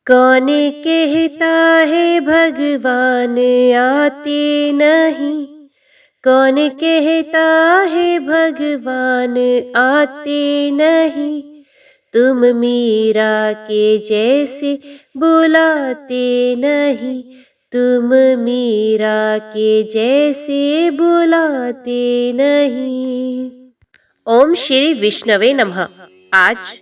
कौन कहता है भगवान आते नहीं। कौन कहता है भगवान आते नहीं। तुम मीरा के जैसे बुलाते नहीं। तुम मीरा के जैसे बुलाते नहीं। ओम श्री विष्णवे नमः। आज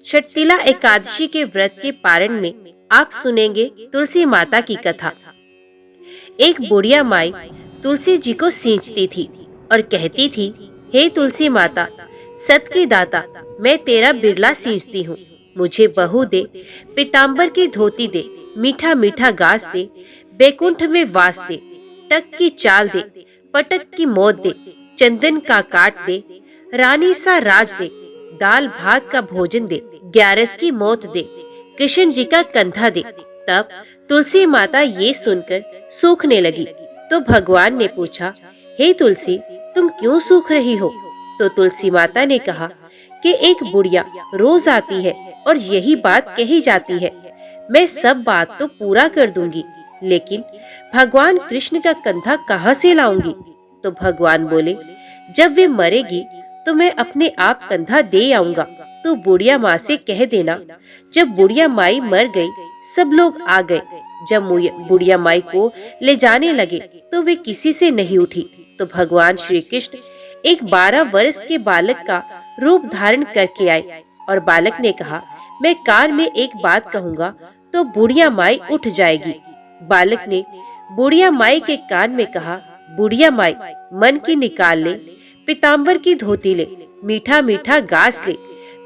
षटतिला एकादशी के व्रत के पारण में आप सुनेंगे तुलसी माता की कथा। एक बुढ़िया माई तुलसी जी को सींचती थी और कहती थी, हे तुलसी माता, सत की दाता, मैं तेरा बिरला सींचती हूँ। मुझे बहू दे, पीताम्बर की धोती दे, मीठा मीठा घास दे, बैकुंठ में वास दे, टक की चाल दे, पटक की मौत दे, चंदन का काट दे, रानी सा राज दे, दाल भात का भोजन दे, ग्यारस की मौत दे, कृष्ण जी का कंधा दे। तब तुलसी माता ये सुनकर सूखने लगी तो भगवान ने पूछा, हे तुलसी, तुम क्यों सूख रही हो? तो तुलसी माता ने कहा कि एक बुढ़िया रोज आती है और यही बात कही जाती है। मैं सब बात तो पूरा कर दूंगी, लेकिन भगवान कृष्ण का कंधा कहाँ से लाऊंगी? तो भगवान बोले, जब वे मरेगी तो मैं अपने आप कंधा दे आऊंगा। तो बुढ़िया माँ से कह देना, जब बुढ़िया माई मर गई सब लोग आ गए। जब बुढ़िया माई को ले जाने लगे तो वे किसी से नहीं उठी। तो भगवान श्री कृष्ण एक 12 वर्ष के बालक का रूप धारण करके आए और बालक ने कहा, मैं कान में एक बात कहूंगा तो बुढ़िया माई उठ जाएगी। बालक ने बुढ़िया माई के कान में कहा, बुढ़िया माई, मन की निकाल ले, पीताम्बर की धोती ले, मीठा मीठा घास ले,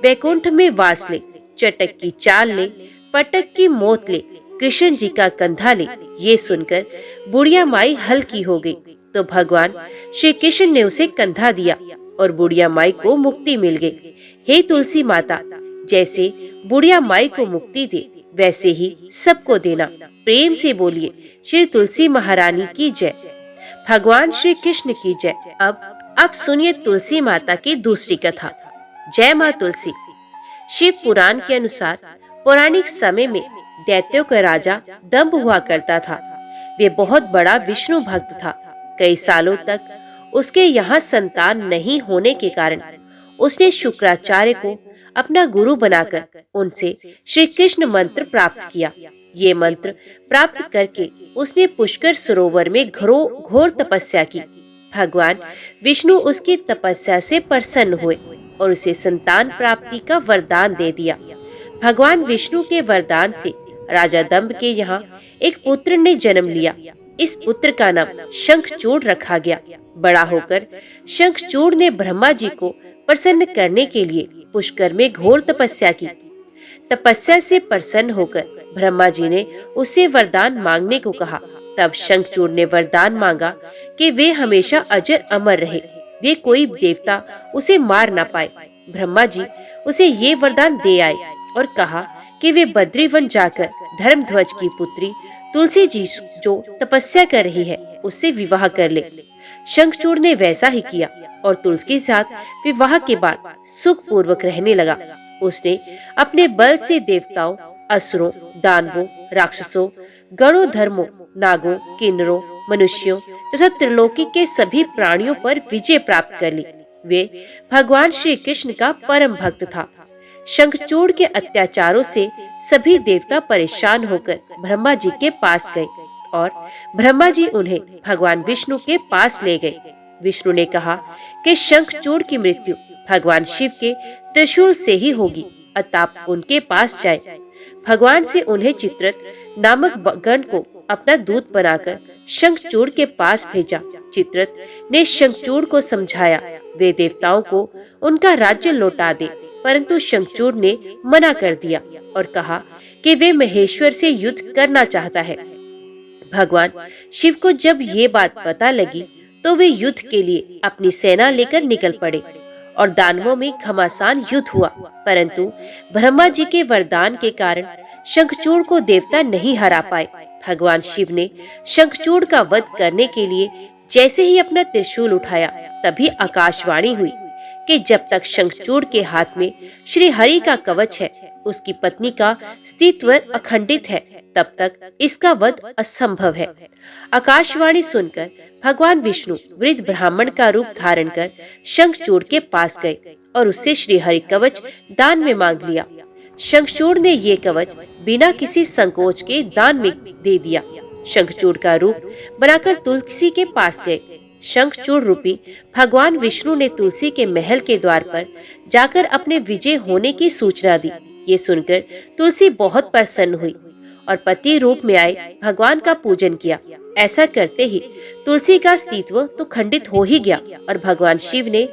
बैकुंठ में वास ले, चटक की चाल ले, पटक की मौत ले, कृष्ण जी का कंधा ले। ये सुनकर बुढ़िया माई हल्की हो गई। तो भगवान श्री कृष्ण ने उसे कंधा दिया और बुढ़िया माई को मुक्ति मिल गई। हे तुलसी माता, जैसे बुढ़िया माई को मुक्ति दे वैसे ही सबको देना। प्रेम से बोलिए, श्री तुलसी महारानी की जय, भगवान श्री कृष्ण की जय। अब सुनिए तुलसी माता की दूसरी कथा। जय माँ तुलसी। शिव पुराण के अनुसार पौराणिक समय में दैत्यों का राजा दंभ हुआ करता था। वे बहुत बड़ा विष्णु भक्त था। कई सालों तक उसके यहाँ संतान नहीं होने के कारण उसने शुक्राचार्य को अपना गुरु बनाकर उनसे श्री कृष्ण मंत्र प्राप्त किया। ये मंत्र प्राप्त करके उसने पुष्कर सरोवर में घोर तपस्या की। भगवान विष्णु उसकी तपस्या से प्रसन्न हुए और उसे संतान प्राप्ति का वरदान दे दिया। भगवान विष्णु के वरदान से राजा दंभ के यहाँ एक पुत्र ने जन्म लिया। इस पुत्र का नाम शंखचूड़ रखा गया। बड़ा होकर शंखचूड़ ने ब्रह्मा जी को प्रसन्न करने के लिए पुष्कर में घोर तपस्या की। तपस्या से प्रसन्न होकर ब्रह्मा जी ने उससे वरदान मांगने को कहा। तब शंखचूड़ ने वरदान मांगा कि वे हमेशा अजर अमर रहे, वे कोई देवता उसे मार ना पाए। ब्रह्मा जी उसे ये वरदान दे आए और कहा कि वे बद्रीवन जाकर धर्मध्वज की पुत्री तुलसी जी जो तपस्या कर रही है उससे विवाह कर ले। शंखचूड़ ने वैसा ही किया और तुलसी के साथ विवाह के बाद सुख पूर्वक रहने लगा। उसने अपने बल से देवताओं, असुरों, दानवों, राक्षसों, गणों, धर्मों, नागों, किन्नरों, मनुष्यों तथा त्रिलोकी के सभी प्राणियों पर विजय प्राप्त कर ली। वे भगवान श्री कृष्ण का परम भक्त था। शंखचूड़ के अत्याचारों से सभी देवता परेशान होकर ब्रह्मा जी के पास गए और ब्रह्मा जी उन्हें भगवान विष्णु के पास ले गए। विष्णु ने कहा कि शंखचूड़ की मृत्यु भगवान शिव के त्रिशूल से ही होगी, अतः आप उनके पास जाए। भगवान से उन्हें चित्रत नामक गण को अपना दूत बनाकर शंखचूड़ के पास भेजा। चित्रत ने शंखचूड़ को समझाया वे देवताओं को उनका राज्य लौटा दे, परंतु शंखचूड़ ने मना कर दिया और कहा कि वे महेश्वर से युद्ध करना चाहता है। भगवान शिव को जब ये बात पता लगी तो वे युद्ध के लिए अपनी सेना लेकर निकल पड़े और दानवों में घमासान युद्ध हुआ, परंतु ब्रह्मा जी के वरदान के कारण शंखचूड़ को देवता नहीं हरा पाए। भगवान शिव ने शंखचूड़ का वध करने के लिए जैसे ही अपना त्रिशूल उठाया तभी आकाशवाणी हुई कि जब तक शंखचूड़ के हाथ में श्री हरि का कवच है, उसकी पत्नी का अस्तित्व अखंडित है, तब तक इसका वध असंभव है। आकाशवाणी सुनकर भगवान विष्णु वृद्ध ब्राह्मण का रूप धारण कर शंखचूड़ के पास गए और उससे श्री हरि कवच दान में मांग लिया। शंखचूड़ ने ये कवच बिना किसी संकोच के दान में दे दिया। शंखचूड़ का रूप बनाकर तुलसी के पास गए। शंखचूड़ रूपी भगवान विष्णु ने तुलसी के महल के द्वार पर जाकर अपने विजय होने की सूचना दी। ये सुनकर तुलसी बहुत प्रसन्न हुई और पति रूप में आए भगवान का पूजन किया। ऐसा करते ही तुलसी का अस्तित्व तो खंडित हो ही गया और भगवान शिव ने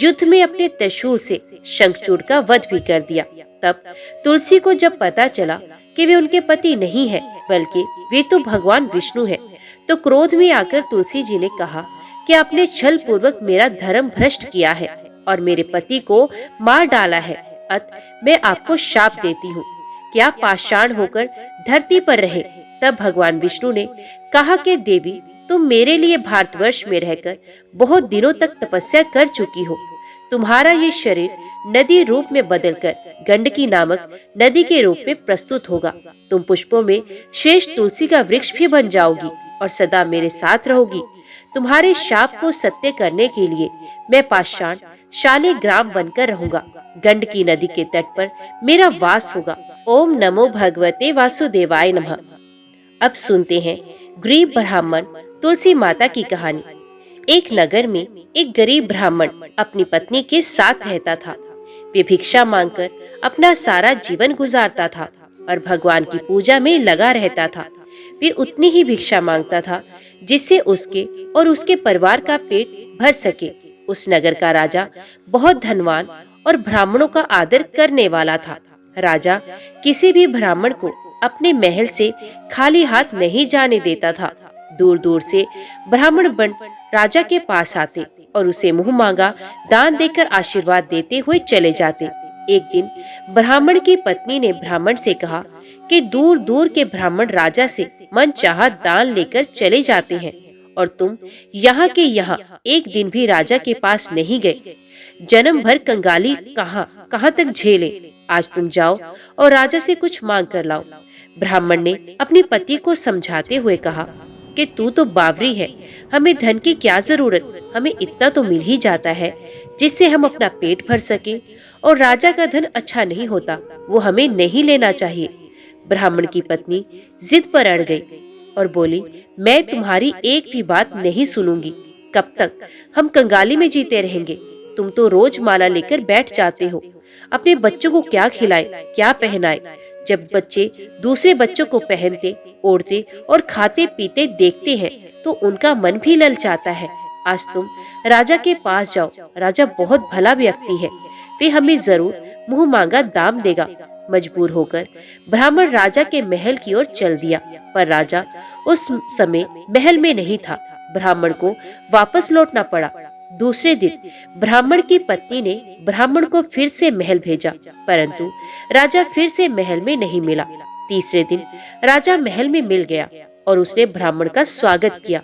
युद्ध में अपने त्रिशूल से शंखचूड़ का वध भी कर दिया। तब तुलसी को जब पता चला कि वे उनके पति नहीं है, बल्कि वे तो भगवान विष्णु है, तो क्रोध में आकर तुलसी जी ने कहा कि आपने छल पूर्वक मेरा धर्म भ्रष्ट किया है और मेरे पति को मार डाला है। अतः मैं आपको शाप देती हूँ कि आप पाषाण होकर धरती पर रहे। तब भगवान विष्णु ने कहा कि देवी, तुम मेरे लिए भारतवर्ष में रहकर बहुत दिनों तक तपस्या कर चुकी हो। तुम्हारा ये शरीर नदी रूप में बदलकर गंडकी नामक नदी के रूप में प्रस्तुत होगा। तुम पुष्पों में श्रेष्ठ तुलसी का वृक्ष भी बन जाओगी और सदा मेरे साथ रहोगी। तुम्हारे शाप को सत्य करने के लिए मैं पाषाण शाली ग्राम बनकर रहूंगा। गंडकी नदी के तट पर मेरा वास होगा। ओम नमो भगवते वासुदेवाय नमः। अब सुनते हैं गरीब ब्राह्मण तुलसी माता की कहानी। एक नगर में एक गरीब ब्राह्मण अपनी पत्नी के साथ रहता था। वे भिक्षा मांगकर अपना सारा जीवन गुजारता था और भगवान की पूजा में लगा रहता था। वे उतनी ही भिक्षा मांगता था जिससे उसके और उसके परिवार का पेट भर सके। उस नगर का राजा बहुत धनवान और ब्राह्मणों का आदर करने वाला था। राजा किसी भी ब्राह्मण को अपने महल से खाली हाथ नहीं जाने देता था। दूर दूर से ब्राह्मण बन राजा के पास आते और उसे मुंह मांगा दान देकर आशीर्वाद देते हुए चले जाते। एक दिन ब्राह्मण की पत्नी ने ब्राह्मण से कहा कि दूर दूर के ब्राह्मण राजा से मनचाहा दान लेकर चले जाते हैं और तुम यहाँ के यहाँ एक दिन भी राजा के पास नहीं गए। जन्म भर कंगाली कहाँ तक झेले। आज तुम जाओ और राजा से कुछ मांग कर लाओ। ब्राह्मण ने अपने पति को समझाते हुए कहा कि तू तो बावरी है, हमें धन की क्या जरूरत, हमें इतना तो मिल ही जाता है जिससे हम अपना पेट भर सके, और राजा का धन अच्छा नहीं होता, वो हमें नहीं लेना चाहिए। ब्राह्मण की पत्नी जिद पर अड़ गई और बोली, मैं तुम्हारी एक भी बात नहीं सुनूंगी। कब तक हम कंगाली में जीते रहेंगे? तुम तो रोज माला लेकर बैठ जाते हो। अपने बच्चों को क्या खिलाए, क्या पहनाए? जब बच्चे दूसरे बच्चों को पहनते, ओढ़ते और खाते पीते देखते हैं तो उनका मन भी ललचाता है। आज तुम राजा के पास जाओ, राजा बहुत भला व्यक्ति है, वे हमें जरूर मुंह मांगा दाम देगा। मजबूर होकर ब्राह्मण राजा के महल की ओर चल दिया, पर राजा उस समय महल में नहीं था। ब्राह्मण को वापस लौटना पड़ा। दूसरे दिन ब्राह्मण की पत्नी ने ब्राह्मण को फिर से महल भेजा, परंतु राजा फिर से महल में नहीं मिला। तीसरे दिन राजा महल में मिल गया और उसने ब्राह्मण का स्वागत किया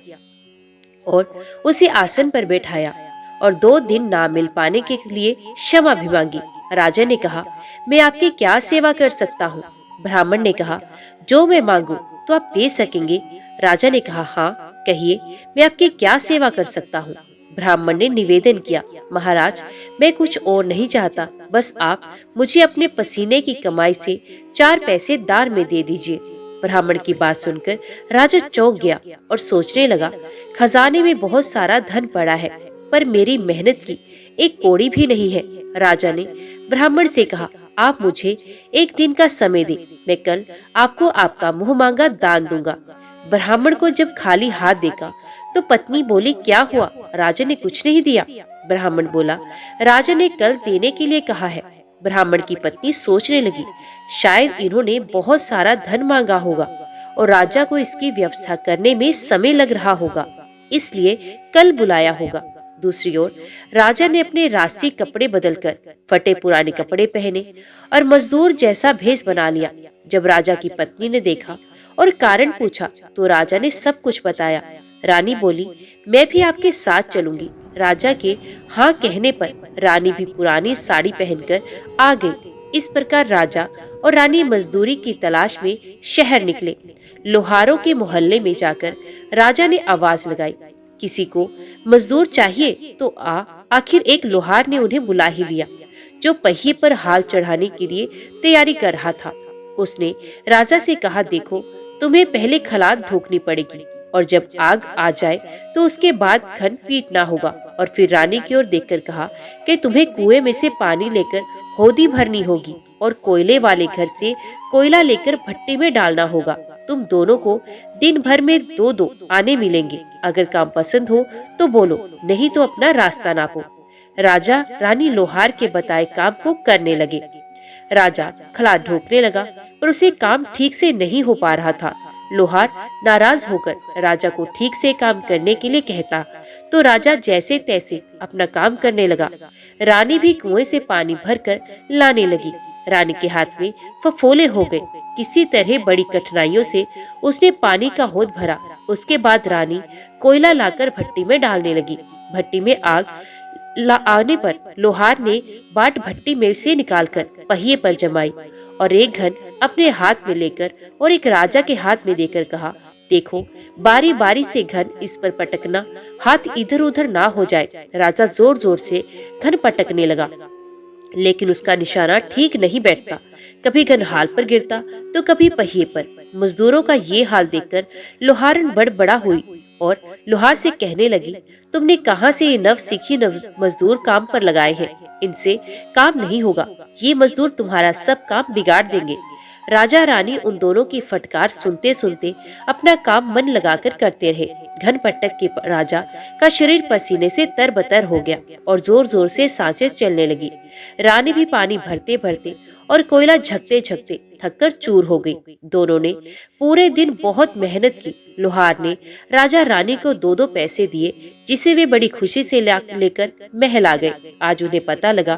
और उसे आसन पर बैठाया और 2 दिन ना मिल पाने के लिए क्षमा भी मांगी। राजा ने कहा, मैं आपकी क्या सेवा कर सकता हूँ? ब्राह्मण ने कहा, जो मैं मांगू तो आप दे सकेंगे। राजा ने कहा, हाँ कहिए, मैं आपकी क्या सेवा कर सकता हूँ? ब्राह्मण ने निवेदन किया, महाराज मैं कुछ और नहीं चाहता, बस आप मुझे अपने पसीने की कमाई से 4 पैसे दान में दे दीजिए। ब्राह्मण की बात सुनकर राजा चौंक गया और सोचने लगा, खजाने में बहुत सारा धन पड़ा है, पर मेरी मेहनत की एक कौड़ी भी नहीं है। राजा ने ब्राह्मण से कहा, आप मुझे 1 दिन का समय दें, मैं कल आपको आपका मुंह मांगा दान दूंगा। ब्राह्मण को जब खाली हाथ देखा तो पत्नी बोली, क्या हुआ? राजा ने कुछ नहीं दिया। ब्राह्मण बोला, राजा ने कल देने के लिए कहा है। ब्राह्मण की पत्नी सोचने लगी, शायद इन्होंने बहुत सारा धन मांगा होगा और राजा को इसकी व्यवस्था करने में समय लग रहा होगा, इसलिए कल बुलाया होगा। दूसरी ओर राजा ने अपने राजसी कपड़े बदलकर फटे पुराने कपड़े पहने और मजदूर जैसा भेष बना लिया। जब राजा की पत्नी ने देखा और कारण पूछा तो राजा ने सब कुछ बताया। रानी बोली, मैं भी आपके साथ चलूंगी, राजा के हाँ कहने पर रानी भी पुरानी साड़ी पहनकर आ गई। इस प्रकार राजा और रानी मजदूरी की तलाश में शहर निकले। लोहारों के मोहल्ले में जाकर राजा ने आवाज लगाई, किसी को मजदूर चाहिए तो आ। आखिर एक लोहार ने उन्हें बुला ही लिया, जो पहिए पर हाल चढ़ाने के लिए तैयारी कर रहा था। उसने राजा से कहा, देखो तुम्हें पहले खलाद ठोकनी पड़ेगी और जब आग आ जाए तो उसके बाद घन पीटना होगा। और फिर रानी की ओर देखकर कहा कि तुम्हें कुएं में से पानी लेकर होदी भरनी होगी और कोयले वाले घर से कोयला लेकर भट्टी में डालना होगा। तुम दोनों को दिन भर में दो दो आने मिलेंगे। अगर काम पसंद हो तो बोलो, नहीं तो अपना रास्ता नापो। राजा रानी लोहार के बताए काम को करने लगे। राजा खलाद ढोकने लगा, पर उसे काम ठीक से नहीं हो पा रहा था। लोहार नाराज होकर राजा को ठीक से काम करने के लिए कहता, तो राजा जैसे तैसे अपना काम करने लगा। रानी भी कुएं से पानी भरकर लाने लगी। रानी के हाथ में फफोले हो गए। किसी तरह बड़ी कठिनाइयों से उसने पानी का हौद भरा। उसके बाद रानी कोयला लाकर भट्टी में डालने लगी। भट्टी में आग आने पर लोहार ने बाट भट्टी में से निकालकर पहिए पर जमाई और एक घन अपने हाथ में लेकर और एक राजा के हाथ में देकर कहा, देखो बारी बारी से घन इस पर पटकना, हाथ इधर उधर ना हो जाए। राजा जोर जोर से घन पटकने लगा, लेकिन उसका निशाना ठीक नहीं बैठता। कभी घन हाल पर गिरता तो कभी पहिए पर। मजदूरों का ये हाल देखकर लोहारन बड़बड़ा हुई और लोहार से कहने लगी, तुमने कहां से ये नव सीखी मजदूर काम पर लगाए हैं? इनसे काम नहीं होगा, ये मजदूर तुम्हारा सब काम बिगाड़ देंगे। राजा रानी उन दोनों की फटकार सुनते सुनते अपना काम मन लगाकर करते रहे। घन पटक के राजा का शरीर पसीने से तरबतर हो गया और जोर जोर से सांसें चलने लगी। रानी भी पानी भरते भरते और कोयला झकते झकते थककर चूर हो गई। दोनों ने पूरे दिन बहुत मेहनत की। लोहार ने राजा रानी को दो दो पैसे दिए, जिसे वे बड़ी खुशी से लेकर महल आ गए। आज उन्हें पता लगा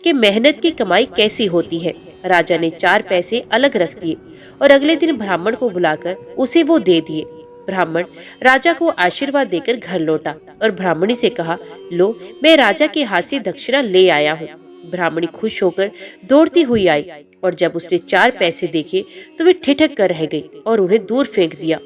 कि मेहनत की कमाई कैसी होती है। राजा ने 4 पैसे अलग रख दिए और अगले दिन ब्राह्मण को बुलाकर उसे वो दे दिए। ब्राह्मण राजा को आशीर्वाद देकर घर लौटा और ब्राह्मणी से कहा, लो मैं राजा के हाथ से दक्षिणा ले आया हूँ। ब्राह्मणी खुश होकर दौड़ती हुई आई और जब उसने 4 पैसे देखे तो वे ठिठक कर रह गई और उन्हें दूर फेंक दिया।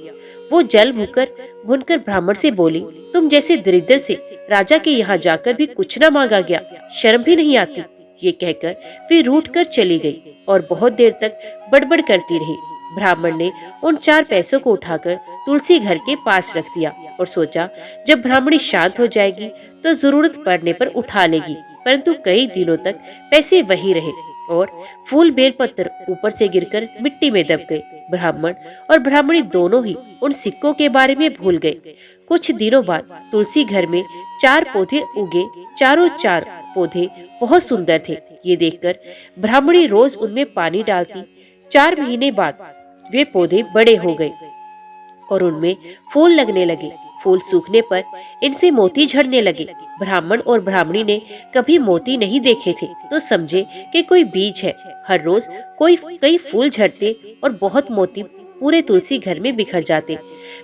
वो जल भुनकर ब्राह्मण से बोली, तुम जैसे दरिद्र से राजा के यहाँ जाकर भी कुछ न मांगा गया, शर्म भी नहीं आती? ये कहकर वे रूठ कर चली गई और बहुत देर तक बड़बड़ करती रही। ब्राह्मण ने उन 4 पैसों को उठाकर तुलसी घर के पास रख दिया और सोचा, जब ब्राह्मणी शांत हो जाएगी तो जरूरत पड़ने पर उठा लेगी। परंतु कई दिनों तक पैसे वही रहे और फूल बेलपत्र ऊपर से गिरकर मिट्टी में दब गए। ब्राह्मण और ब्राह्मणी दोनों ही उन सिक्कों के बारे में भूल गए। कुछ दिनों बाद तुलसी घर में 4 पौधे उगे। चारों 4 पौधे बहुत सुंदर थे। ये देखकर ब्राह्मणी रोज उनमें पानी डालती। 4 महीने बाद वे पौधे बड़े हो गए और उनमें फूल लगने लगे। फूल सूखने पर इनसे मोती झड़ने लगे। ब्राह्मण और ब्राह्मणी ने कभी मोती नहीं देखे थे तो समझे कि कोई बीज है। हर रोज कई फूल झड़ते और बहुत मोती पूरे तुलसी घर में बिखर जाते।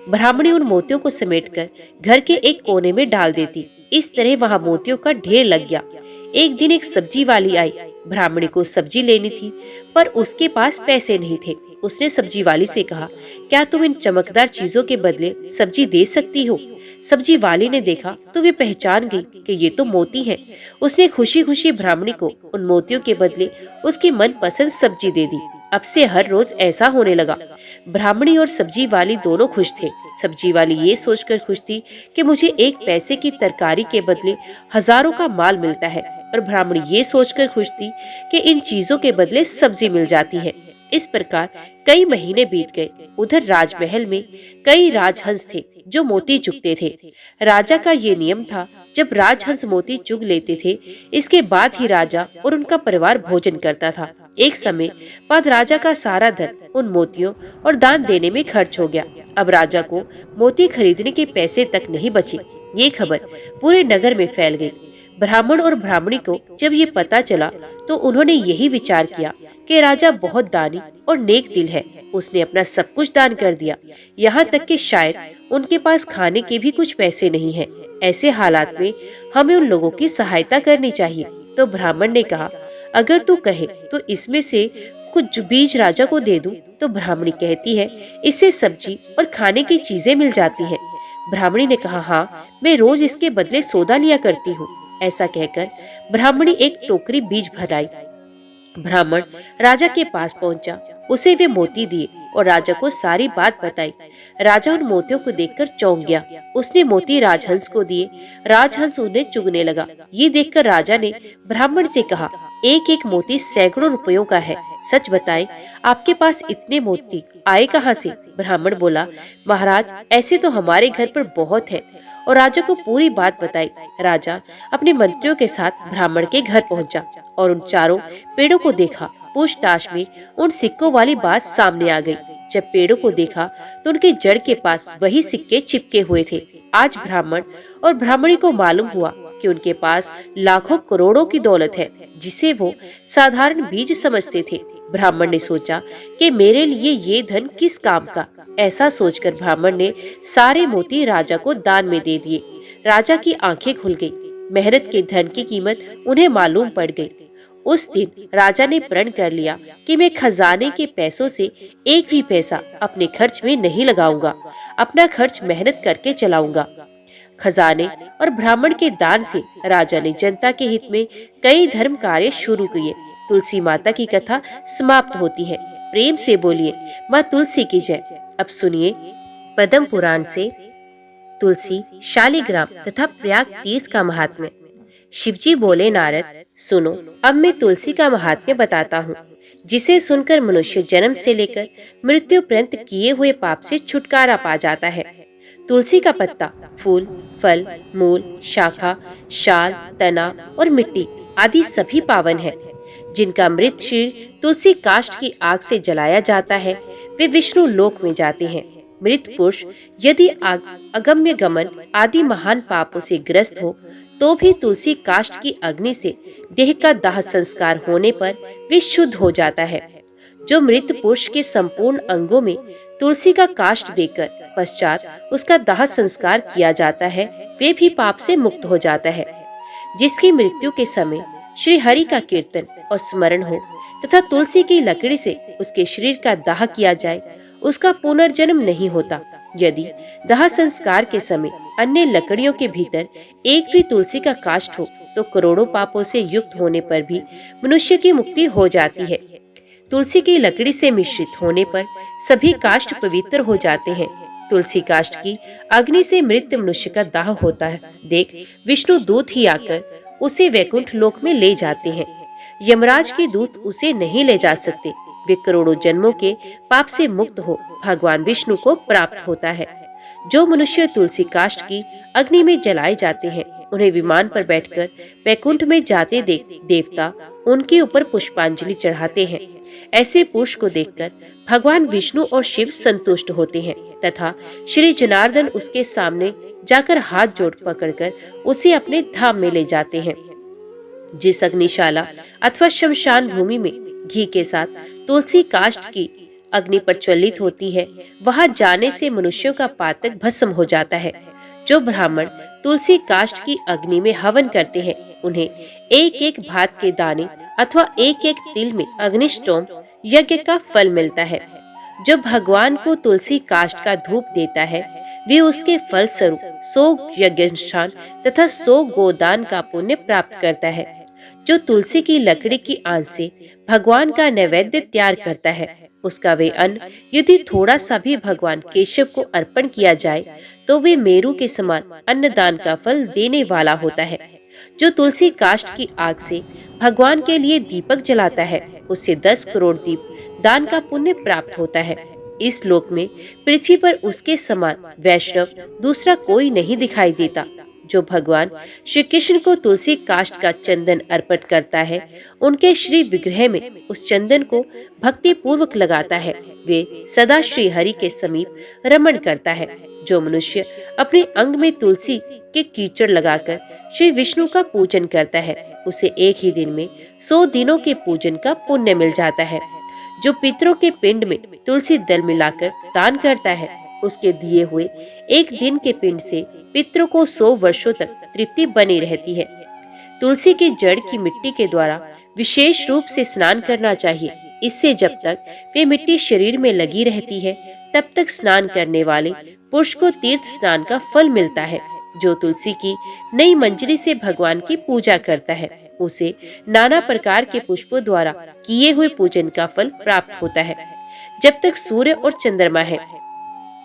ब्राह्मणी उन मोतियों को समेटकर घर के एक कोने में डाल देती। इस तरह वहां मोतियों का ढेर लग गया। एक दिन एक सब्जी वाली आई। ब्राह्मणी को सब्जी लेनी थी, पर उसके पास पैसे नहीं थे। उसने सब्जी वाली से कहा, क्या तुम इन चमकदार चीजों के बदले सब्जी दे सकती हो? सब्जी वाली ने देखा तो वे पहचान गई कि ये तो मोती हैं। उसने खुशी खुशी ब्राह्मणी को उन मोतियों के बदले उसकी मनपसंद सब्जी दे दी। अब से हर रोज ऐसा होने लगा। ब्राह्मणी और सब्जी वाली दोनों खुश थे। सब्जी वाली ये सोचकर खुश थी कि मुझे 1 पैसे की तरकारी के बदले हजारों का माल मिलता है, और ब्राह्मणी ये सोचकर खुश थी कि इन चीजों के बदले सब्जी मिल जाती है। इस प्रकार कई महीने बीत गए। उधर राजमहल में कई राजहंस थे जो मोती चुगते थे। राजा का ये नियम था, जब राजहंस मोती चुग लेते थे, इसके बाद ही राजा और उनका परिवार भोजन करता था। एक समय बाद राजा का सारा धन उन मोतियों और दान देने में खर्च हो गया। अब राजा को मोती खरीदने के पैसे तक नहीं बचे। ये खबर पूरे नगर में फैल गई। ब्राह्मण और ब्राह्मणी को जब ये पता चला तो उन्होंने यही विचार किया कि राजा बहुत दानी और नेक दिल है। उसने अपना सब कुछ दान कर दिया, यहाँ तक कि शायद उनके पास खाने के भी कुछ पैसे नहीं हैं। ऐसे हालात में हमें उन लोगों की सहायता करनी चाहिए। तो ब्राह्मण ने कहा, अगर तू कहे तो इसमें से कुछ बीज राजा को दे दूं। तो ब्राह्मणी कहती है, इससे सब्जी और खाने की चीजें मिल जाती हैं। ब्राह्मणी ने कहा, हाँ, मैं रोज इसके बदले सौदा लिया करती हूँ। ऐसा कहकर ब्राह्मणी एक टोकरी बीज भराई। ब्राह्मण राजा के पास पहुंचा, उसे वे मोती दिए और राजा को सारी बात बताई। राजा उन मोतियों को देखकर चौंक गया। उसने मोती राजहंस को दिए। राजहंस उन्हें चुगने लगा। ये देखकर राजा ने ब्राह्मण से कहा, एक एक मोती सैकड़ों रुपयों का है। सच बताएं, आपके पास इतने मोती आए कहाँ से? ब्राह्मण बोला, महाराज, ऐसे तो हमारे घर पर बहुत है। और राजा को पूरी बात बताई। राजा अपने मंत्रियों के साथ ब्राह्मण के घर पहुंचा और उन चारों पेड़ों को देखा। पूछताछ में उन सिक्कों वाली बात सामने आ गई। जब पेड़ों को देखा तो उनके जड़ के पास वही सिक्के चिपके हुए थे। आज ब्राह्मण और ब्राह्मणी को मालूम हुआ कि उनके पास लाखों करोड़ों की दौलत है, जिसे वो साधारण बीज समझते थे। ब्राह्मण ने सोचा कि मेरे लिए ये धन किस काम का। ऐसा सोचकर ब्राह्मण ने सारे मोती राजा को दान में दे दिए। राजा की आंखें खुल गई। मेहनत के धन की कीमत उन्हें मालूम पड़ गई। उस दिन राजा ने प्रण कर लिया कि मैं खजाने के पैसों से एक भी पैसा अपने खर्च में नहीं लगाऊंगा। अपना खर्च मेहनत करके चलाऊंगा। खजाने और ब्राह्मण के दान से राजा ने जनता के हित में कई धर्म कार्य शुरू किए। तुलसी माता की कथा समाप्त होती है। प्रेम से बोलिए, माँ तुलसी की जय। अब सुनिए पद्म पुराण से तुलसी, शालिग्राम तथा प्रयाग तीर्थ का महात्म्य। शिवजी बोले, नारद सुनो, अब मैं तुलसी का महात्म्य बताता हूँ, जिसे सुनकर मनुष्य जन्म से लेकर मृत्यु पर्यंत किए हुए पाप से छुटकारा पा जाता है। तुलसी का पत्ता, फूल, फल, मूल, शाखा, शाल, तना और मिट्टी आदि सभी पावन है। जिनका मृत शरीर तुलसी काष्ठ की आग से जलाया जाता है, वे विष्णु लोक में जाते हैं। मृत पुरुष यदि अगम्य गमन आदि महान पापों से ग्रस्त हो तो भी तुलसी काष्ठ की अग्नि से देह का दाह संस्कार होने पर वे शुद्ध हो जाता है। जो मृत पुरुष के संपूर्ण अंगों में तुलसी का काष्ठ देकर पश्चात उसका दाह संस्कार किया जाता है, वे भी पाप से मुक्त हो जाता है। जिसकी मृत्यु के समय श्री हरि का कीर्तन और स्मरण हो तथा तुलसी की लकड़ी से उसके शरीर का दाह किया जाए, उसका पुनर्जन्म नहीं होता। यदि दाह संस्कार के समय अन्य लकड़ियों के भीतर एक भी तुलसी का काष्ठ हो तो करोड़ों पापों से युक्त होने पर भी मनुष्य की मुक्ति हो जाती है। तुलसी की लकड़ी से मिश्रित होने पर सभी काष्ठ पवित्र हो जाते हैं। तुलसी काष्ठ की अग्नि से मृत मनुष्य का दाह होता है। देख, विष्णु दूत ही आकर उसे वैकुंठ लोक में ले जाते हैं। यमराज के दूत उसे नहीं ले जा सकते। वे करोड़ों जन्मों के पाप से मुक्त हो भगवान विष्णु को प्राप्त होता है। जो मनुष्य तुलसी काष्ठ की अग्नि में जलाए जाते हैं, उन्हें विमान पर बैठकर वैकुंठ में जाते देख देवता उनके ऊपर पुष्पांजलि चढ़ाते हैं। ऐसे पुरुष को देखकर भगवान विष्णु और शिव संतुष्ट होते हैं तथा श्री जनार्दन उसके सामने जाकर हाथ जोड़ पकड़कर उसे अपने धाम में ले जाते हैं। जिस अग्निशाला अथवा शमशान भूमि में घी के साथ तुलसी काष्ठ की अग्नि प्रज्वलित होती है, वहां जाने से मनुष्यों का पातक भस्म हो जाता है। जो ब्राह्मण तुलसी काष्ठ की अग्नि में हवन करते हैं, उन्हें एक एक भात के दाने अथवा एक एक तिल में अग्निष्टोम यज्ञ का फल मिलता है। जो भगवान को तुलसी काष्ठ का धूप देता है, वे उसके फल स्वरूप 100 यज्ञानुष्ठान तथा 100 गोदान का पुण्य प्राप्त करता है। जो तुलसी की लकड़ी की आंच से भगवान का नैवेद्य तैयार करता है, उसका वे अन्न यदि थोड़ा सा भी भगवान केशव को अर्पण किया जाए तो वे मेरु के समान अन्नदान का फल देने वाला होता है। जो तुलसी काष्ठ की आग से भगवान के लिए दीपक जलाता है, उससे 10 करोड़ दीप दान का पुण्य प्राप्त होता है। इस लोक में पृथ्वी पर उसके समान वैष्णव दूसरा कोई नहीं दिखाई देता। जो भगवान श्री कृष्ण को तुलसी काष्ठ का चंदन अर्पण करता है, उनके श्री विग्रह में उस चंदन को भक्ति पूर्वक लगाता है, वे सदा श्री हरि के समीप रमण करता है। जो मनुष्य अपने अंग में तुलसी के कीचड़ लगाकर श्री विष्णु का पूजन करता है, उसे एक ही दिन में 100 दिनों के पूजन का पुण्य मिल जाता है। जो पितरों के पिंड में तुलसी दल मिलाकर दान करता है, उसके दिए हुए एक दिन के पिंड से पितरों को 100 वर्षों तक तृप्ति बनी रहती है। तुलसी की जड़ की मिट्टी के द्वारा विशेष रूप से स्नान करना चाहिए। इससे जब तक वे मिट्टी शरीर में लगी रहती है, तब तक स्नान करने वाले पुरुष को तीर्थ स्नान का फल मिलता है। जो तुलसी की नई मंजरी से भगवान की पूजा करता है, उसे नाना प्रकार के पुष्पों द्वारा किए हुए पूजन का फल प्राप्त होता है। जब तक सूर्य और चंद्रमा है,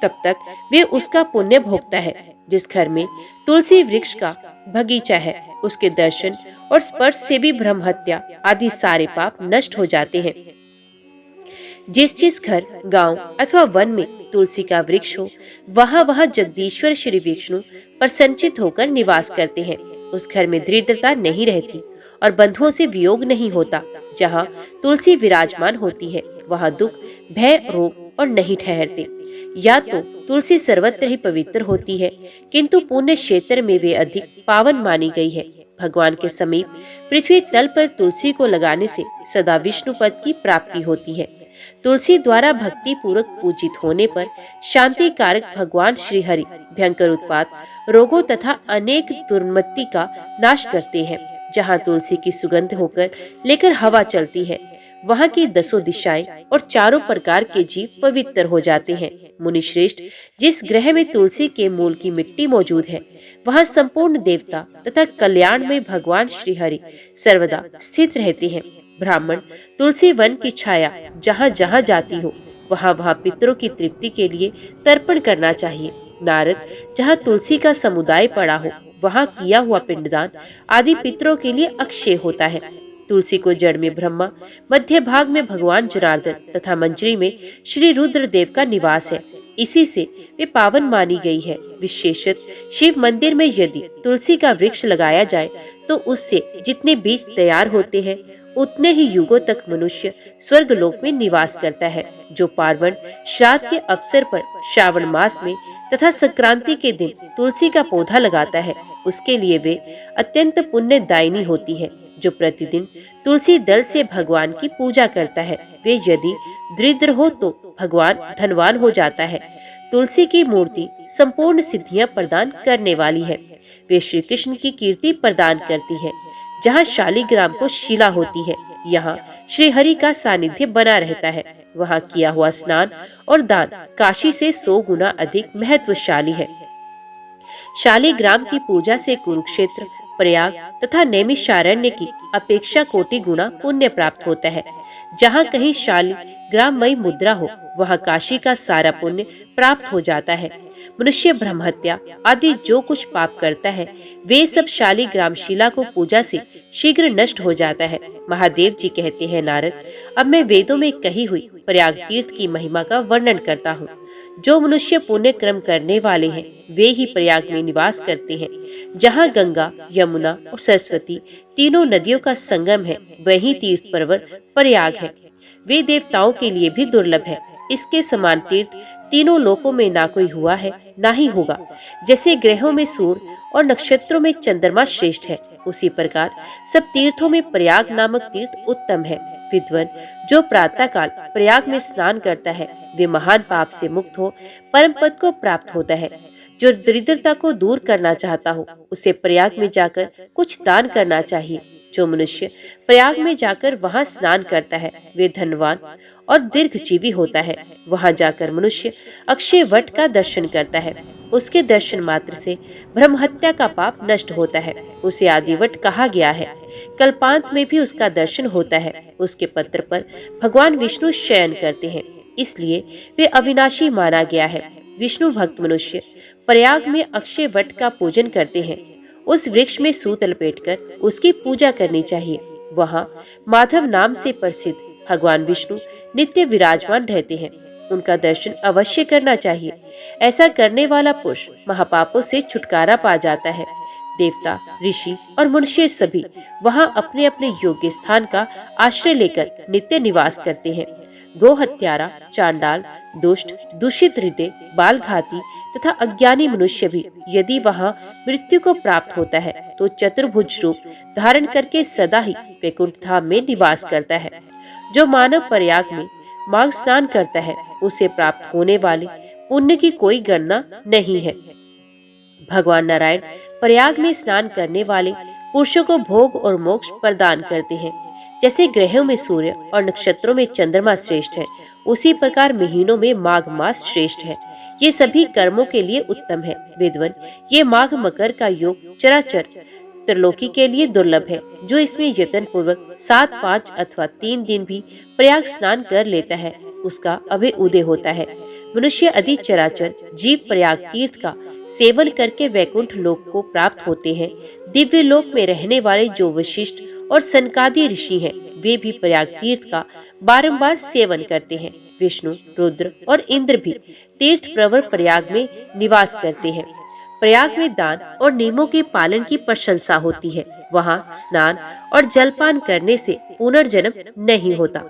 तब तक वे उसका पुण्य भोगता है। जिस घर में तुलसी वृक्ष का बगीचा है, उसके दर्शन और स्पर्श से भी ब्रह्म हत्या आदि सारे पाप नष्ट हो जाते हैं। जिस घर, गांव अथवा वन में तुलसी का वृक्ष हो, वहाँ जगदीश्वर श्री विष्णु प्रसन्नचित होकर निवास करते हैं। उस घर में दरिद्रता नहीं रहती और बंधुओं से वियोग नहीं होता। जहाँ तुलसी विराजमान होती है, वहाँ दुख, भय, रोग और नहीं ठहरते। या तो तुलसी सर्वत्र ही पवित्र होती है, किंतु पुण्य क्षेत्र में वे अधिक पावन मानी गई है। भगवान के समीप पृथ्वी तल पर तुलसी को लगाने से सदा विष्णु पद की प्राप्ति होती है। तुलसी द्वारा भक्ति पूर्वक पूजित होने पर शांति कारक भगवान श्री हरि भयंकर उत्पात, रोगों तथा अनेक दुर्मति का नाश करते हैं। जहाँ तुलसी की सुगंध होकर लेकर हवा चलती है, वहाँ की 10 दिशाएं और चारों प्रकार के जीव पवित्र हो जाते हैं। मुनि श्रेष्ठ, जिस ग्रह में तुलसी के मूल की मिट्टी मौजूद है, वहाँ संपूर्ण देवता तथा कल्याण में भगवान श्री हरि सर्वदा स्थित रहते हैं। ब्राह्मण तुलसी वन की छाया जहाँ जहाँ जाती हो, वहाँ पितरों की तृप्ति के लिए तर्पण करना चाहिए। नारद, जहाँ तुलसी का समुदाय पड़ा हो, वहाँ किया हुआ पिंडदान आदि पितरों के लिए अक्षय होता है। तुलसी को जड़ में ब्रह्मा, मध्य भाग में भगवान जनार्दन तथा मंजरी में श्री रुद्र देव का निवास है। इसी से वे पावन मानी गई है। विशेषत शिव मंदिर में यदि तुलसी का वृक्ष लगाया जाए, तो उससे जितने बीज तैयार होते हैं, उतने ही युगों तक मनुष्य स्वर्ग लोक में निवास करता है। जो पार्वण श्राद्ध के अवसर पर श्रावण मास में तथा संक्रांति के दिन तुलसी का पौधा लगाता है, उसके लिए वे अत्यंत पुण्यदायिनी होती है। जो प्रतिदिन तुलसी दल से भगवान की पूजा करता है, वे यदि दरिद्र हो तो भगवान धनवान हो जाता है। तुलसी की मूर्ति संपूर्ण सिद्धियां प्रदान करने वाली है। वे श्री कृष्ण की कीर्ति प्रदान करती है। जहाँ शालिग्राम को शिला होती है, यहाँ श्री हरि का सानिध्य बना रहता है। वहाँ किया हुआ स्नान और दान काशी से 100 गुना अधिक महत्वशाली है। शालिग्राम की पूजा से कुरुक्षेत्र, प्रयाग तथा नैमिषारण्य की अपेक्षा कोटि गुना पुण्य प्राप्त होता है। जहाँ कहीं शालिग्राममयी मुद्रा हो, वहाँ काशी का सारा पुण्य प्राप्त हो जाता है। मनुष्य ब्रह्म हत्या आदि जो कुछ पाप करता है, वे सब शालिग्राम शिला को पूजा से शीघ्र नष्ट हो जाता है। महादेव जी कहते हैं, नारद, अब मैं वेदों में कही हुई प्रयाग तीर्थ की महिमा का वर्णन करता हूँ। जो मनुष्य पुण्य कर्म करने वाले हैं, वे ही प्रयाग में निवास करते हैं। जहाँ गंगा, यमुना और सरस्वती तीनों नदियों का संगम है, वही तीर्थ पर्वत प्रयाग है। वे देवताओं के लिए भी दुर्लभ है। इसके समान तीर्थ तीनों लोकों में ना कोई हुआ है, ना ही होगा। जैसे ग्रहों में सूर्य और नक्षत्रों में चंद्रमा श्रेष्ठ है, उसी प्रकार सब तीर्थों में प्रयाग नामक तीर्थ उत्तम है। विद्वान जो प्रातः काल प्रयाग में स्नान करता है, वे महान पाप से मुक्त हो परम पद को प्राप्त होता है। जो दरिद्रता को दूर करना चाहता हो, उसे प्रयाग में जाकर कुछ दान करना चाहिए। जो मनुष्य प्रयाग में जाकर वहां स्नान करता है, वे धनवान और दीर्घजीवी होता है। वहां जाकर मनुष्य अक्षय वट का दर्शन करता है। उसके दर्शन मात्र से ब्रह्म हत्या का पाप नष्ट होता है। उसे आदिवट कहा गया है। कल्पांत में भी उसका दर्शन होता है। उसके पत्र पर भगवान विष्णु शयन करते हैं, इसलिए वे अविनाशी माना गया है। विष्णु भक्त मनुष्य प्रयाग में अक्षय वट का पूजन करते हैं। उस वृक्ष में सूत लपेटकर उसकी पूजा करनी चाहिए। वहाँ माधव नाम से प्रसिद्ध भगवान विष्णु नित्य विराजमान रहते हैं। उनका दर्शन अवश्य करना चाहिए। ऐसा करने वाला पुरुष महापापों से छुटकारा पा जाता है। देवता, ऋषि और मनुष्य सभी वहाँ अपने अपने योग्य स्थान का आश्रय लेकर नित्य निवास करते हैं। गो हत्यारा, चांडाल, दुष्ट, दूषित हृदय, बालघाती तथा अज्ञानी मनुष्य भी यदि वहाँ मृत्यु को प्राप्त होता है, तो चतुर्भुज रूप धारण करके सदा ही वैकुंठ धाम में निवास करता है। जो मानव प्रयाग में माघ स्नान करता है, उसे प्राप्त होने वाले पुण्य की कोई गणना नहीं है। भगवान नारायण प्रयाग में स्नान करने वाले पुरुषों को भोग और मोक्ष प्रदान करते हैं। जैसे ग्रहों में सूर्य और नक्षत्रों में चंद्रमा श्रेष्ठ है, उसी प्रकार महीनों में माघ मास श्रेष्ठ है। ये सभी कर्मों के लिए उत्तम है। विद्वान, ये माघ मकर का योग चराचर त्रिलोकी के लिए दुर्लभ है। जो इसमें यत्न पूर्वक 7, 5 अथवा 3 दिन भी प्रयाग स्नान कर लेता है, उसका अभय उदय होता है। मनुष्य आदि चराचर जीव प्रयाग तीर्थ का सेवन करके वैकुंठ लोक को प्राप्त होते हैं। दिव्य लोक में रहने वाले जो वशिष्ठ और सनकादि ऋषि हैं, वे भी प्रयाग तीर्थ का बारंबार सेवन करते हैं। विष्णु, रुद्र और इंद्र भी तीर्थ प्रवर प्रयाग में निवास करते हैं। प्रयाग में दान और नियमों के पालन की प्रशंसा होती है। वहाँ स्नान और जलपान करने से पुनर्जन्म नहीं होता।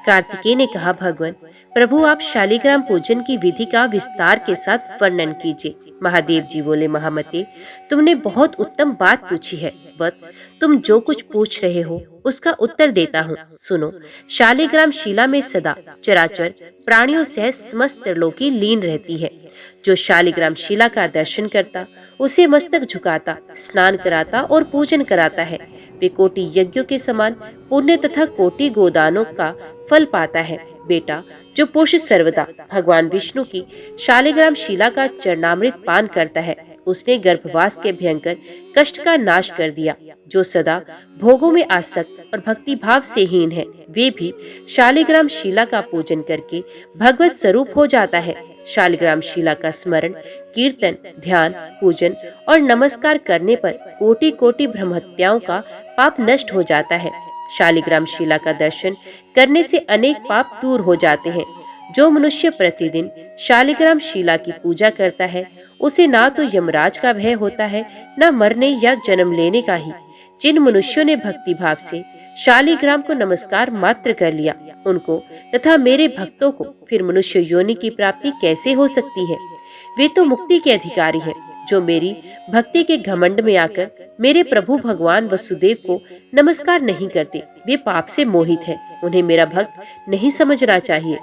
कार्तिकेय ने कहा, भगवान प्रभु, आप शालिग्राम पूजन की विधि का विस्तार के साथ वर्णन कीजिए। महादेव जी बोले, महामते, तुमने बहुत उत्तम बात पूछी है। वत्स, तुम जो कुछ पूछ रहे हो उसका उत्तर देता हूँ, सुनो। शालिग्राम शिला में सदा चराचर प्राणियों सहित समस्त त्रिलोकी लीन रहती है। जो शालिग्राम शिला का दर्शन करता, उसे मस्तक झुकाता, स्नान कराता और पूजन कराता है, वे कोटि यज्ञों के समान पुण्य तथा कोटि गोदानों का फल पाता है। बेटा, जो पुरुष सर्वदा भगवान विष्णु की शालिग्राम शिला का चरणामृत पान करता है, उसने गर्भवास के भयंकर कष्ट का नाश कर दिया। जो सदा भोगों में आसक्त और भक्ति भाव से हीन है, वे भी शालिग्राम शिला का पूजन करके भगवत स्वरूप हो जाता है। शालिग्राम शिला का स्मरण, कीर्तन, ध्यान, पूजन और नमस्कार करने पर कोटि कोटि ब्रह्महत्याओं का पाप नष्ट हो जाता है। शालिग्राम शिला का दर्शन करने से अनेक पाप दूर हो जाते हैं। जो मनुष्य प्रतिदिन शालिग्राम शिला की पूजा करता है, उसे ना तो यमराज का भय होता है, न मरने या जन्म लेने का ही। जिन मनुष्यों ने भक्ति भाव से शालिग्राम को नमस्कार मात्र कर लिया, उनको तथा मेरे भक्तों को फिर मनुष्य योनि की प्राप्ति कैसे हो सकती है? वे तो मुक्ति के अधिकारी हैं। जो मेरी भक्ति के घमंड में आकर मेरे प्रभु भगवान वसुदेव को नमस्कार नहीं करते, वे पाप से मोहित हैं। उन्हें मेरा भक्त नहीं समझना चाहिए।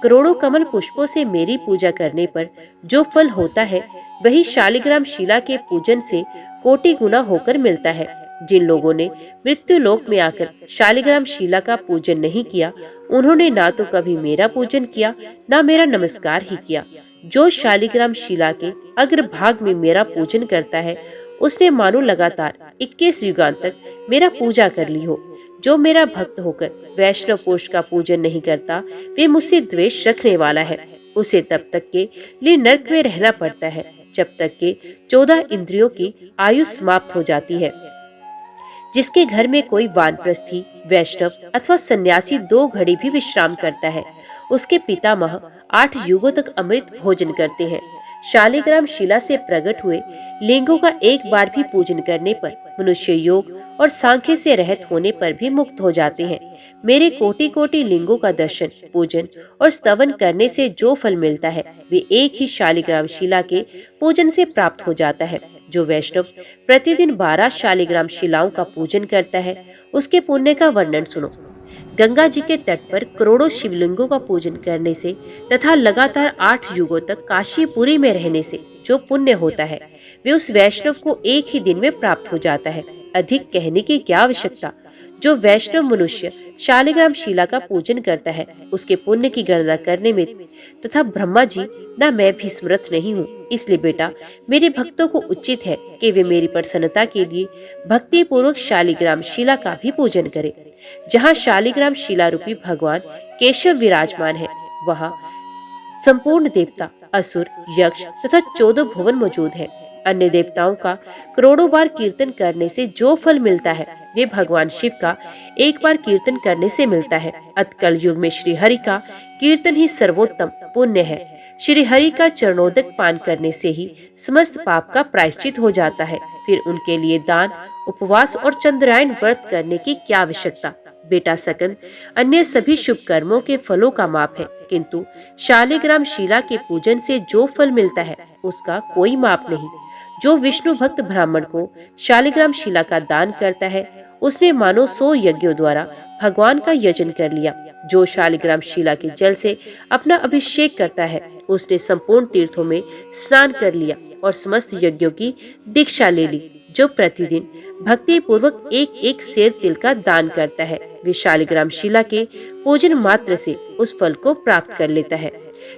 करोड़ों कमल पुष्पों से मेरी पूजा करने पर जो फल होता है, वही शालिग्राम शिला के पूजन से कोटि गुना होकर मिलता है। जिन लोगों ने मृत्यु लोक में आकर शालिग्राम शिला का पूजन नहीं किया, उन्होंने ना तो कभी मेरा पूजन किया, ना मेरा नमस्कार ही किया। जो शालिग्राम शिला के अग्रभाग में मेरा पूजन करता है, उसने मानो लगातार 21 युगांत तक मेरा पूजा कर ली हो। जो मेरा भक्त होकर वैष्णव पुरुष का पूजन नहीं करता, वे मुझसे द्वेष रखने वाला है। उसे तब तक के लिए नरक में रहना पड़ता है, जब तक के 14 इंद्रियों की आयु समाप्त हो जाती है। जिसके घर में कोई वानप्रस्थी, वैष्णव अथवा सन्यासी 2 घड़ी भी विश्राम करता है, उसके पितामह 8 युगों तक अमृत भोजन करते हैं। शालिग्राम शिला से प्रकट हुए लिंगों का एक बार भी पूजन करने पर मनुष्य योग और सांख्य से रहित होने पर भी मुक्त हो जाते हैं। मेरे कोटि कोटि लिंगों का दर्शन, पूजन और स्तवन करने से जो फल मिलता है, वे एक ही शालिग्राम शिला के पूजन से प्राप्त हो जाता है। जो वैष्णव प्रतिदिन 12 शालिग्राम शिलाओं का पूजन करता है, उसके पुण्य का वर्णन सुनो। गंगा जी के तट पर करोड़ों शिवलिंगों का पूजन करने से तथा लगातार 8 युगों तक काशीपुरी में रहने से जो पुण्य होता है, वे उस वैष्णव को एक ही दिन में प्राप्त हो जाता है। अधिक कहने की क्या आवश्यकता। जो वैष्णव मनुष्य शालिग्राम शिला का पूजन करता है, उसके पुण्य की गणना करने में तथा ब्रह्मा जी न मैं भी समर्थ नहीं हूँ। इसलिए बेटा, मेरे भक्तों को उचित है कि वे मेरी प्रसन्नता के लिए भक्ति पूर्वक शालिग्राम शिला का भी पूजन करें। जहाँ शालिग्राम शिला रूपी भगवान केशव विराजमान है, वहाँ संपूर्ण देवता, असुर, यक्ष तथा 14 भुवन मौजूद है। अन्य देवताओं का करोड़ों बार कीर्तन करने से जो फल मिलता है, वे भगवान शिव का एक बार कीर्तन करने से मिलता है। अतकल युग में श्री हरि का कीर्तन ही सर्वोत्तम पुण्य है। श्री हरि का चरणोदक पान करने से ही समस्त पाप का प्रायश्चित हो जाता है। फिर उनके लिए दान, उपवास और चंद्रायण व्रत करने की क्या आवश्यकता। बेटा सकंद, अन्य सभी शुभ कर्मों के फलों का माप है, किंतु शालिग्राम शिला के पूजन से जो फल मिलता है, उसका कोई माप नहीं। जो विष्णु भक्त ब्राह्मण को शालिग्राम शिला का दान करता है, उसने मानो 100 यज्ञों द्वारा भगवान का यजन कर लिया। जो शालिग्राम शिला के जल से अपना अभिषेक करता है, उसने संपूर्ण तीर्थों में स्नान कर लिया और समस्त यज्ञों की दीक्षा ले ली। जो प्रतिदिन भक्ति पूर्वक एक एक सेर तिल का दान करता है, वे शालिग्राम शिला के पूजन मात्र से उस फल को प्राप्त कर लेता है।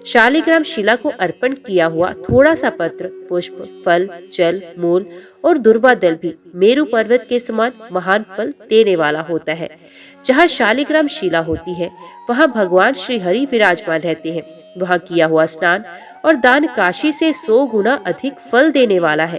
शालिग्राम शिला को अर्पण किया हुआ थोड़ा सा पत्र, पुष्प, फल, जल, मूल और दुर्वा दल भी मेरु पर्वत के समान महान फल देने वाला होता है। जहाँ शालिग्राम शिला होती है, वहाँ भगवान श्री हरि विराजमान रहते हैं। वहाँ किया हुआ स्नान और दान काशी से 100 गुना अधिक फल देने वाला है।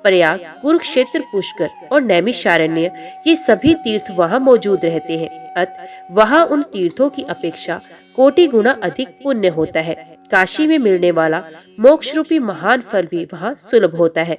प्रयाग, कुरुक्षेत्र, पुष्कर और नैमिषारण्य, ये सभी तीर्थ वहाँ मौजूद रहते हैं। अतः वहाँ उन तीर्थों की अपेक्षा कोटि गुना अधिक पुण्य होता है। काशी में मिलने वाला मोक्ष रूपी महान फल भी वहाँ सुलभ होता है।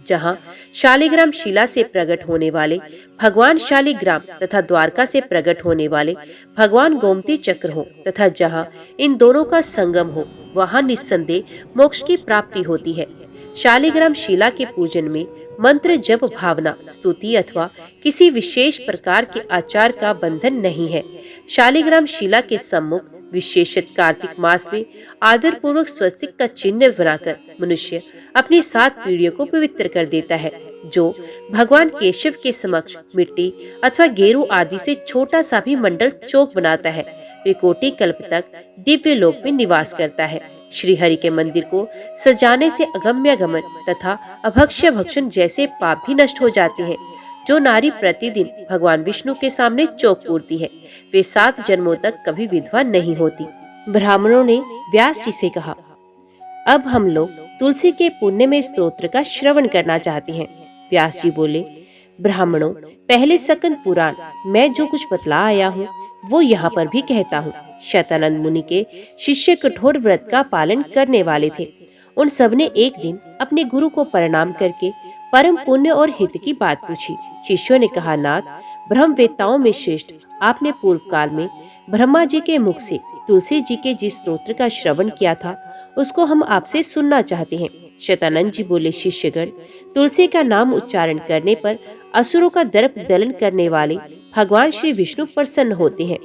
जहाँ शालिग्राम शिला से प्रकट होने वाले भगवान शालिग्राम तथा द्वारका से प्रकट होने वाले भगवान गोमती चक्र हो तथा जहाँ इन दोनों का संगम हो, वहाँ निस्संदेह मोक्ष की प्राप्ति होती है। शालिग्राम शिला के पूजन में मंत्र जप, भावना, स्तुति अथवा किसी विशेष प्रकार के आचार का बंधन नहीं है। शालिग्राम शिला के सम्मुख विशेषत कार्तिक मास में आदर पूर्वक स्वस्तिक का चिन्ह बनाकर मनुष्य अपनी 7 पीढ़ियों को पवित्र कर देता है। जो भगवान केशव के समक्ष मिट्टी अथवा गेरू आदि से छोटा सा भी मंडल चौक बनाता है, वे कोटि कल्प तक दिव्य लोक में निवास करता है। श्री हरि के मंदिर को सजाने से अगम्य गमन तथा अभक्ष्य भक्षण जैसे पाप भी नष्ट हो जाते हैं। जो नारी प्रतिदिन भगवान विष्णु के सामने चौक पूरती है, वे 7 जन्मों तक कभी विधवा नहीं होती। ब्राह्मणों ने व्यास जी से कहा, अब हम लोग तुलसी के पुण्य में स्तोत्र का श्रवण करना चाहते हैं। व्यास जी बोले, ब्राह्मणों, पहले सकंद पुराण मैं जो कुछ बतला आया हूँ वो यहाँ पर भी कहता हूँ। शतानंद मुनि के शिष्य कठोर व्रत का पालन करने वाले थे। उन सबने एक दिन अपने गुरु को प्रणाम करके परम पुण्य और हित की बात पूछी। शिष्यों ने कहा, नाथ, ब्रह्मवेत्ताओं में श्रेष्ठ आपने पूर्व काल में ब्रह्मा जी के मुख से तुलसी जी के जिस स्तोत्र का श्रवण किया था, उसको हम आपसे सुनना चाहते हैं। शतानंद जी बोले, शिष्यगण, तुलसी का नाम उच्चारण करने पर असुरों का दर्प दलन करने वाले भगवान श्री विष्णु प्रसन्न होते हैं।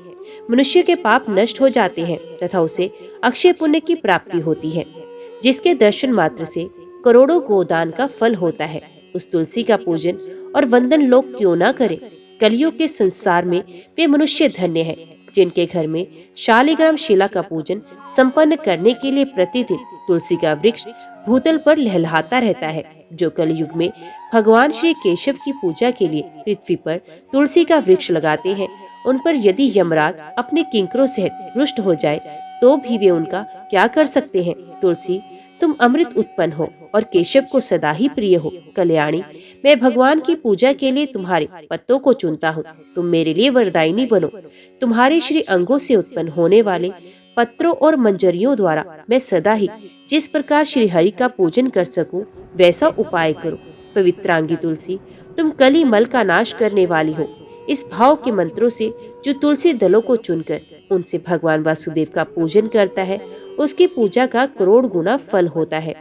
मनुष्य के पाप नष्ट हो जाते हैं तथा उसे अक्षय पुण्य की प्राप्ति होती है, जिसके दर्शन मात्र से करोड़ों गोदान का फल होता है। उस तुलसी का पूजन और वंदन लोग क्यों ना करें। कलियुग के संसार में वे मनुष्य धन्य हैं, जिनके घर में शालिग्राम शिला का पूजन संपन्न करने के लिए प्रतिदिन तुलसी का वृक्ष भूतल पर लहलहाता रहता है। जो कलयुग में भगवान श्री केशव की पूजा के लिए पृथ्वी पर तुलसी का वृक्ष लगाते हैं, उन पर यदि यमराज अपने किंकरों सहित रुष्ट हो जाए तो भी वे उनका क्या कर सकते हैं। तुलसी, तुम अमृत उत्पन्न हो और केशव को सदा ही प्रिय हो। कल्याणी, मैं भगवान की पूजा के लिए तुम्हारे पत्तों को चुनता हूँ, तुम मेरे लिए वरदायिनी बनो। तुम्हारे श्री अंगों से उत्पन्न होने वाले पत्रों और मंजरियों द्वारा मैं सदा ही जिस प्रकार श्री हरि का पूजन कर सकूं, वैसा उपाय करो। पवित्रांगी तुलसी, तुम कली मल का नाश करने वाली हो। इस भाव के मंत्रों से जो तुलसी दलों को चुनकर उनसे भगवान वासुदेव का पूजन करता है, उसकी पूजा का करोड़ गुना फल होता है।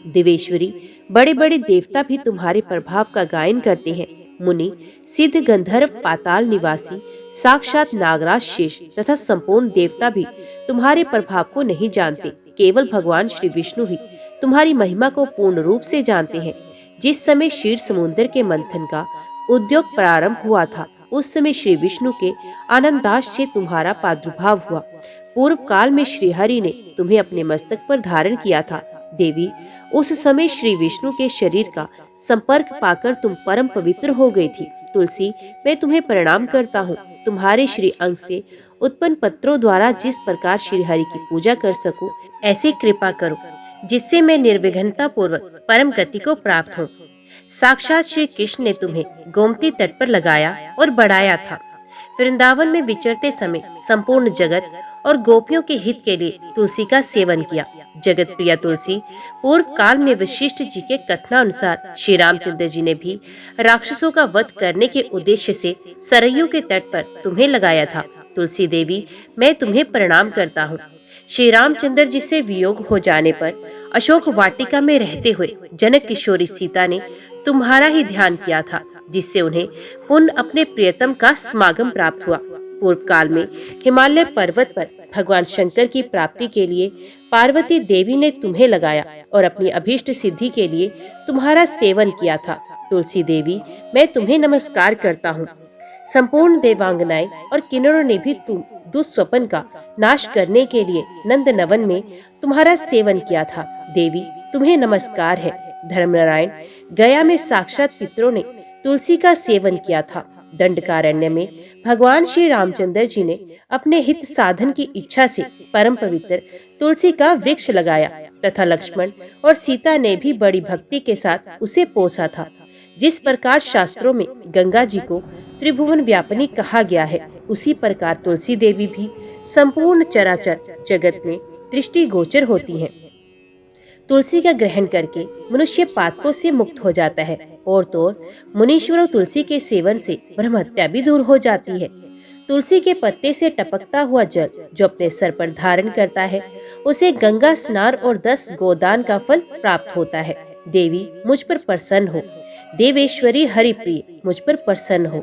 देवेश्वरी, बड़े बड़े देवता भी तुम्हारे प्रभाव का गायन करते हैं। मुनि, सिद्ध, गंधर्व, पाताल निवासी, साक्षात नागराज, शेष तथा संपूर्ण देवता भी तुम्हारे प्रभाव को नहीं जानते। केवल भगवान श्री विष्णु ही तुम्हारी महिमा को पूर्ण रूप से जानते हैं। जिस समय क्षीर समुद्र के मंथन का उद्योग प्रारंभ हुआ था, उस समय श्री विष्णु के आनंदाश से तुम्हारा प्रादुर्भाव हुआ। पूर्व काल में श्री हरि ने तुम्हें अपने मस्तक पर धारण किया था। देवी, उस समय श्री विष्णु के शरीर का संपर्क पाकर तुम परम पवित्र हो गई थी। तुलसी, मैं तुम्हें प्रणाम करता हूँ। तुम्हारे श्री अंग से उत्पन्न पत्रों द्वारा जिस प्रकार श्री हरि की पूजा कर सकूं, ऐसी कृपा करो जिससे मैं निर्विघ्नता पूर्वक परम गति को प्राप्त हूँ। साक्षात श्री कृष्ण ने तुम्हें गोमती तट पर लगाया और बढ़ाया था। वृंदावन में विचरते समय संपूर्ण जगत और गोपियों के हित के लिए तुलसी का सेवन किया। जगत प्रिया तुलसी, पूर्व काल में वशिष्ठ जी के कथनानुसार श्री रामचंद्र जी ने भी राक्षसों का वध करने के उद्देश्य से सरयू के तट पर तुम्हें लगाया था। तुलसी देवी, मैं तुम्हें प्रणाम करता हूँ। श्री रामचंद्र जी से वियोग हो जाने पर अशोक वाटिका में रहते हुए जनक किशोरी सीता ने तुम्हारा ही ध्यान किया था, जिससे उन्हें पुनः अपने प्रियतम का समागम प्राप्त हुआ। पूर्व काल में हिमालय पर्वत पर भगवान शंकर की प्राप्ति के लिए पार्वती देवी ने तुम्हें लगाया और अपनी अभीष्ट सिद्धि के लिए तुम्हारा सेवन किया था। तुलसी देवी, मैं तुम्हें नमस्कार करता हूँ। संपूर्ण देवांगनाएं और किन्नरों ने भी तुम दुस्वप्न का नाश करने के लिए नंद नवन में तुम्हारा सेवन किया था। देवी, तुम्हें नमस्कार है। धर्मनारायण, गया में साक्षात पितरों ने तुलसी का सेवन किया था। दंडकारण्य में भगवान श्री रामचंद्र जी ने अपने हित साधन की इच्छा से परम पवित्र तुलसी का वृक्ष लगाया तथा लक्ष्मण और सीता ने भी बड़ी भक्ति के साथ उसे पोसा था। जिस प्रकार शास्त्रों में गंगा जी को त्रिभुवन व्यापिनी कहा गया है, उसी प्रकार तुलसी देवी भी संपूर्ण चराचर जगत में दृष्टिगोचर होती हैं। तुलसी का ग्रहण करके मनुष्य पातकों से मुक्त हो जाता है और तो मुनीश्वरों तुलसी के सेवन से ब्रह्महत्या भी दूर हो जाती है। तुलसी के पत्ते से टपकता हुआ जल जो अपने सर पर धारण करता है, उसे गंगा स्नान और 10 गोदान का फल प्राप्त होता है। देवी, मुझ पर प्रसन्न हो। देवेश्वरी हरिप्रिय, मुझ पर प्रसन्न हो।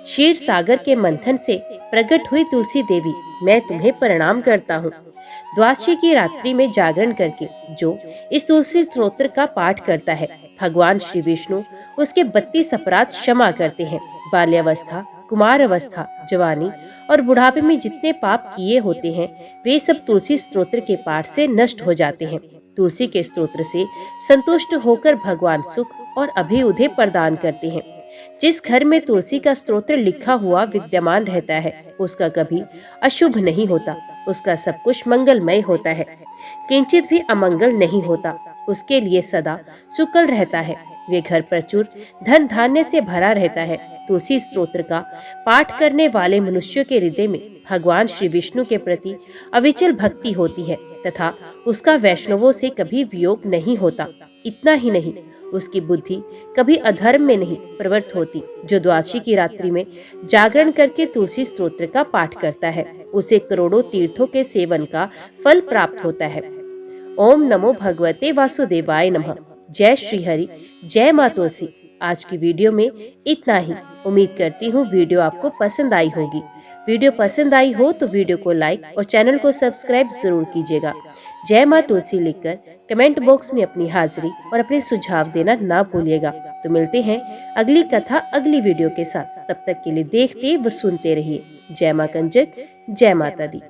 क्षीर सागर के मंथन से प्रकट हुई तुलसी देवी, मैं तुम्हें प्रणाम करता हूँ। द्वादशी की रात्रि में जागरण करके जो इस तुलसी स्तोत्र का पाठ करता है, भगवान श्री विष्णु उसके 32 अपराध क्षमा करते हैं। बाल्यावस्था, कुमार अवस्था, जवानी और बुढ़ापे में जितने पाप किए होते हैं, वे सब तुलसी स्तोत्र के पाठ से नष्ट हो जाते हैं। तुलसी के स्तोत्र से संतुष्ट होकर भगवान सुख और अभ्युदय प्रदान करते हैं। जिस घर में तुलसी का स्तोत्र लिखा हुआ विद्यमान रहता है, उसका कभी अशुभ नहीं होता, उसका सब कुछ मंगलमय होता है, किंचित भी अमंगल नहीं होता, उसके लिए सदा सुकल रहता है। वे घर प्रचुर धन धान्य से भरा रहता है। तुलसी स्तोत्र का पाठ करने वाले मनुष्यों के हृदय में भगवान श्री विष्णु के प्रति अविचल भक्ति होती है तथा उसका वैष्णवों से कभी वियोग नहीं होता। इतना ही नहीं, उसकी बुद्धि कभी अधर्म में नहीं प्रवृत्त होती। जो द्वादशी की रात्रि में जागरण करके तुलसी स्तोत्र का पाठ करता है, उसे करोड़ों तीर्थों के सेवन का फल प्राप्त होता है। ओम नमो भगवते वासुदेवाय नमः। जय श्री हरि, जय माँ तुलसी। आज की वीडियो में इतना ही। उम्मीद करती हूँ वीडियो आपको पसंद आई होगी। वीडियो पसंद आई हो तो वीडियो को लाइक और चैनल को सब्सक्राइब जरूर कीजिएगा। जय माँ तुलसी लिखकर कमेंट बॉक्स में अपनी हाजिरी और अपने सुझाव देना ना भूलिएगा। तो मिलते हैं अगली कथा अगली वीडियो के साथ। तब तक के लिए देखते व सुनते रहिए। जय माँ कंजक, जय माता दी।